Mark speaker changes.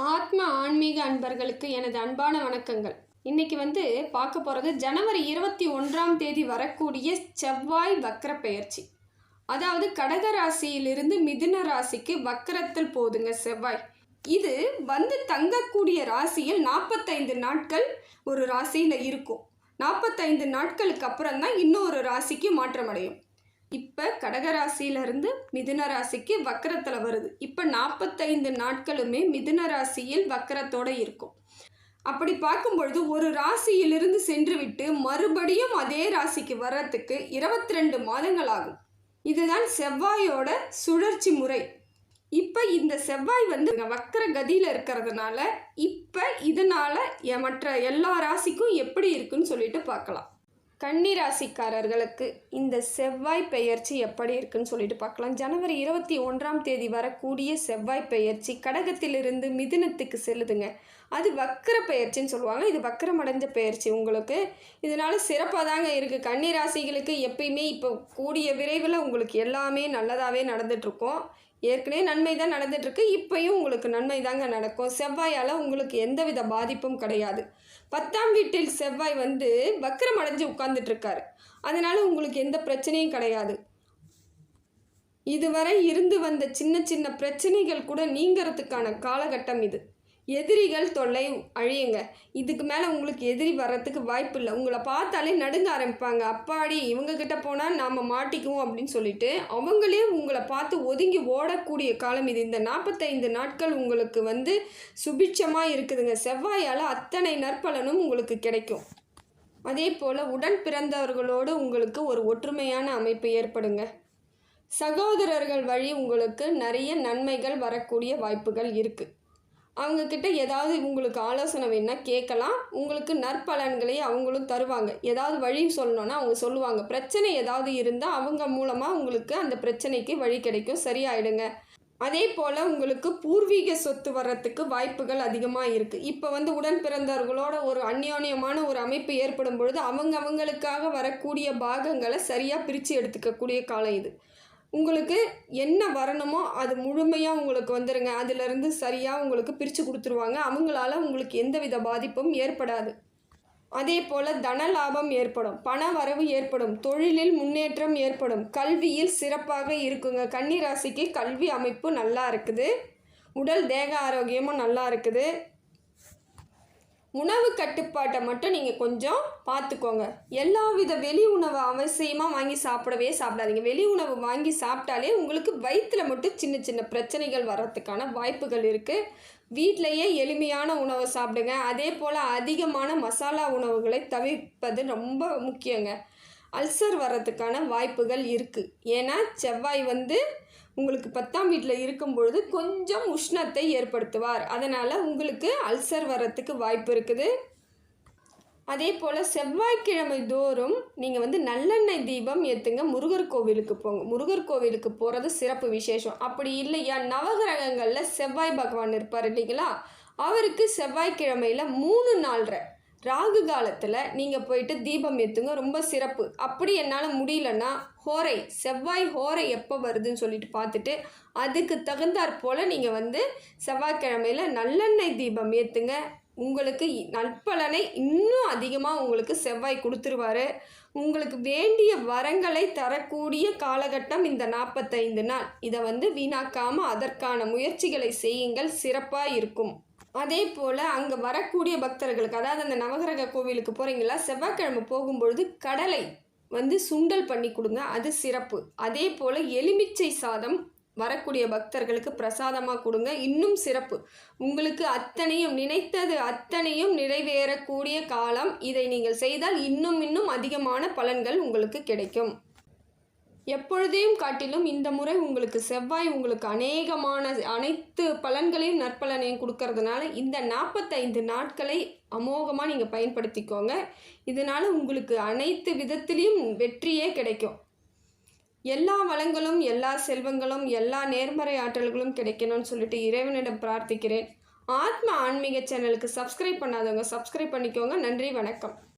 Speaker 1: ஆத்ம ஆன்மீக அன்பர்களுக்கு எனது அன்பான வணக்கங்கள். இன்னைக்கு பார்க்க போகிறது ஜனவரி 21ஆம் தேதி வரக்கூடிய செவ்வாய் வக்ர பெயர்ச்சி. அதாவது கடக ராசியிலிருந்து மிதுன ராசிக்கு வக்ரத்தில் போதுங்க செவ்வாய். இது தங்கக்கூடிய ராசியில் 45 நாட்கள் ஒரு ராசியில் இருக்கும். 45 நாட்களுக்கு அப்புறம் தான் இன்னொரு ராசிக்கு மாற்றமடையும். இப்போ கடகராசியிலிருந்து மிதுன ராசிக்கு வக்கரத்தில் வருது. இப்போ 45 நாட்களுமே மிதுன ராசியில் வக்கரத்தோடு இருக்கும். அப்படி பார்க்கும்பொழுது ஒரு ராசியிலிருந்து சென்று விட்டு மறுபடியும் அதே ராசிக்கு வர்றதுக்கு 22 மாதங்கள் ஆகும். இதுதான் செவ்வாயோட சுழற்சி முறை. இப்போ இந்த செவ்வாய் வக்கர கதியில் இருக்கிறதுனால இப்போ இதனால் மற்ற எல்லா ராசிக்கும் எப்படி இருக்குன்னு சொல்லிட்டு பார்க்கலாம். கன்னி ராசிக்காரர்களுக்கு இந்த செவ்வாய் பெயர்ச்சி எப்படி இருக்குன்னு சொல்லிட்டு பார்க்கலாம். ஜனவரி 21ஆம் தேதி வரக்கூடிய செவ்வாய் பெயர்ச்சி கடகத்திலிருந்து மிதுனத்துக்கு செல்லுதுங்க. அது வக்கர பெயர்ச்சின்னு சொல்லுவாங்க. இது வக்கரம் அடைஞ்ச பெயர்ச்சி. உங்களுக்கு இதனால் சிறப்பாக தாங்க இருக்குது. கன்னி ராசிகளுக்கு எப்பயுமே இப்போ கூடிய விரைவில் உங்களுக்கு எல்லாமே நல்லதாகவே நடந்துகிட்ருக்கோம். ஏற்கனவே நன்மை தான் நடந்துகிட்ருக்கு. இப்போயும் உங்களுக்கு நன்மை தாங்க நடக்கும். செவ்வாயால் உங்களுக்கு எந்தவித பாதிப்பும் கிடையாது. 10ஆம் வீட்டில் செவ்வாய் வக்கரம் அடைஞ்சு உட்கார்ந்துட்டுருக்காரு. அதனால் உங்களுக்கு எந்த பிரச்சனையும் கிடையாது. இதுவரை இருந்து வந்த சின்ன சின்ன பிரச்சனைகள் கூட நீங்கிறதுக்கான காலகட்டம் இது. எதிரிகள் தொல்லை அழியுங்க. இதுக்கு மேலே உங்களுக்கு எதிரி வர்றதுக்கு வாய்ப்பு இல்லை. உங்களை பார்த்தாலே நடுங்க ஆரம்பிப்பாங்க. அப்பாடி இவங்கக்கிட்ட போனால் நாம் மாட்டிக்குவோம் அப்படின்னு சொல்லிட்டு அவங்களே உங்களை பார்த்து ஒதுங்கி ஓடக்கூடிய காலம் இது. இந்த 45 நாட்கள் உங்களுக்கு சுபிட்சமாக இருக்குதுங்க. செவ்வாயால் அத்தனை நற்பலனும் உங்களுக்கு கிடைக்கும். அதே போல் உடன் பிறந்தவர்களோடு உங்களுக்கு ஒரு ஒற்றுமையான அமைப்பு ஏற்படுங்க. சகோதரர்கள் வழி உங்களுக்கு நிறைய நன்மைகள் வரக்கூடிய வாய்ப்புகள் இருக்குது. அவங்கக்கிட்ட ஏதாவது உங்களுக்கு ஆலோசனை வேணுன்னா கேட்கலாம். உங்களுக்கு நற்பலன்களை அவங்களும் தருவாங்க. ஏதாவது வழி சொல்லணுன்னா அவங்க சொல்லுவாங்க. பிரச்சனை ஏதாவது இருந்தால் அவங்க மூலமாக உங்களுக்கு அந்த பிரச்சனைக்கு வழி கிடைக்கும், சரியாயிடுங்க. அதே போல் உங்களுக்கு பூர்வீக சொத்து வர்றதுக்கு வாய்ப்புகள் அதிகமாக இருக்குது. இப்போ உடன் பிறந்தவர்களோட ஒரு அந்யோன்யமான ஒரு அமைப்பு ஏற்படும் பொழுது அவங்களுக்காக வரக்கூடிய பாகங்களை சரியாக பிரித்து எடுத்துக்கக்கூடிய காலம் இது. உங்களுக்கு என்ன வரணுமோ அது முழுமையாக உங்களுக்கு வந்துடுங்க. அதிலிருந்து சரியாக உங்களுக்கு பிரித்து கொடுத்துருவாங்க. அவங்களால உங்களுக்கு எந்தவித பாதிப்பும் ஏற்படாது. அதே போல் தன லாபம் ஏற்படும், பண வரவு ஏற்படும், தொழிலில் முன்னேற்றம் ஏற்படும், கல்வியில் சிறப்பாக இருக்குங்க. கன்னி ராசிக்கு கல்வி அமைப்பு நல்லா இருக்குது. உடல் தேக ஆரோக்கியமும் நல்லா இருக்குது. உணவு கட்டுப்பாட்டை மட்டும் நீங்கள் கொஞ்சம் பார்த்துக்கோங்க. எல்லா வித வெளி உணவு அவசியமாக வாங்கி சாப்பிடாதீங்க. வெளி உணவு வாங்கி சாப்பிட்டாலே உங்களுக்கு வயிற்றில் மட்டும் சின்ன சின்ன பிரச்சனைகள் வர்றதுக்கான வாய்ப்புகள் இருக்குது. வீட்டிலையே எளிமையான உணவை சாப்பிடுங்க. அதே போல் அதிகமான மசாலா உணவுகளை தவிர்ப்பது ரொம்ப முக்கியங்க. அல்சர் வர்றதுக்கான வாய்ப்புகள் இருக்குது. ஏன்னா செவ்வாய் உங்களுக்கு 10ஆம் வீட்டில் இருக்கும் பொழுது கொஞ்சம் உஷ்ணத்தை ஏற்படுத்துவார். அதனால் உங்களுக்கு அல்சர் வர்றதுக்கு வாய்ப்பு இருக்குது. அதே போல் செவ்வாய்க்கிழமை தோறும் நீங்கள் நல்லெண்ணெய் தீபம் ஏற்றுங்க. முருகர் கோவிலுக்கு போங்க. முருகர் கோவிலுக்கு போகிறது சிறப்பு விசேஷம். அப்படி இல்லையா, நவகிரகங்களில் செவ்வாய் பகவான் இருப்பார் இல்லைங்களா, அவருக்கு செவ்வாய்க்கிழமையில் 3 நாள்ற ராகு காலத்தில் நீங்கள் போயிட்டு தீபம் ஏற்றுங்க, ரொம்ப சிறப்பு. அப்படி என்னால் முடியலன்னா செவ்வாய் ஹோரை எப்போ வருதுன்னு சொல்லிட்டு பார்த்துட்டு அதுக்கு தகுந்தாற் போல் நீங்கள் செவ்வாய்க்கிழமையில் நல்லெண்ணெய் தீபம் ஏற்றுங்க. உங்களுக்கு நற்பலனை இன்னும் அதிகமாக உங்களுக்கு செவ்வாய் கொடுத்துருவார். உங்களுக்கு வேண்டிய வரங்களை தரக்கூடிய காலகட்டம் இந்த 45 நாள். இதை வீணாக்காமல் அதற்கான முயற்சிகளை செய்யுங்கள், சிறப்பாக இருக்கும். அதே போல் அங்கே வரக்கூடிய பக்தர்களுக்கு, அதாவது அந்த நவகிரக கோவிலுக்கு போகிறீங்களா, செவ்வாய்க்கிழமை போகும்பொழுது கடலை சுண்டல் பண்ணி கொடுங்க, அது சிறப்பு. அதே போல் எலுமிச்சை சாதம் வரக்கூடிய பக்தர்களுக்கு பிரசாதமாக கொடுங்க, இன்னும் சிறப்பு. உங்களுக்கு அத்தனையும் நினைத்தது அத்தனையும் நிறைவேறக்கூடிய காலம். இதை நீங்கள் செய்தால் இன்னும் அதிகமான பலன்கள் உங்களுக்கு கிடைக்கும். எப்பொழுதையும் காட்டிலும் இந்த முறை உங்களுக்கு செவ்வாய் உங்களுக்கு அனைத்து பலன்களையும் நற்பலனையும் கொடுக்கறதுனால இந்த 45 நாட்களை அமோகமாக நீங்கள் பயன்படுத்திக்கோங்க. இதனால் உங்களுக்கு அனைத்து விதத்திலையும் வெற்றியே கிடைக்கும். எல்லா வளங்களும், எல்லா செல்வங்களும், எல்லா நேர்மறை ஆற்றல்களும் கிடைக்கணும்னு சொல்லிட்டு இறைவனிடம் பிரார்த்திக்கிறேன். ஆத்ம ஆன்மீக சேனலுக்கு சப்ஸ்கிரைப் பண்ணாதவங்க சப்ஸ்கிரைப் பண்ணிக்கோங்க. நன்றி, வணக்கம்.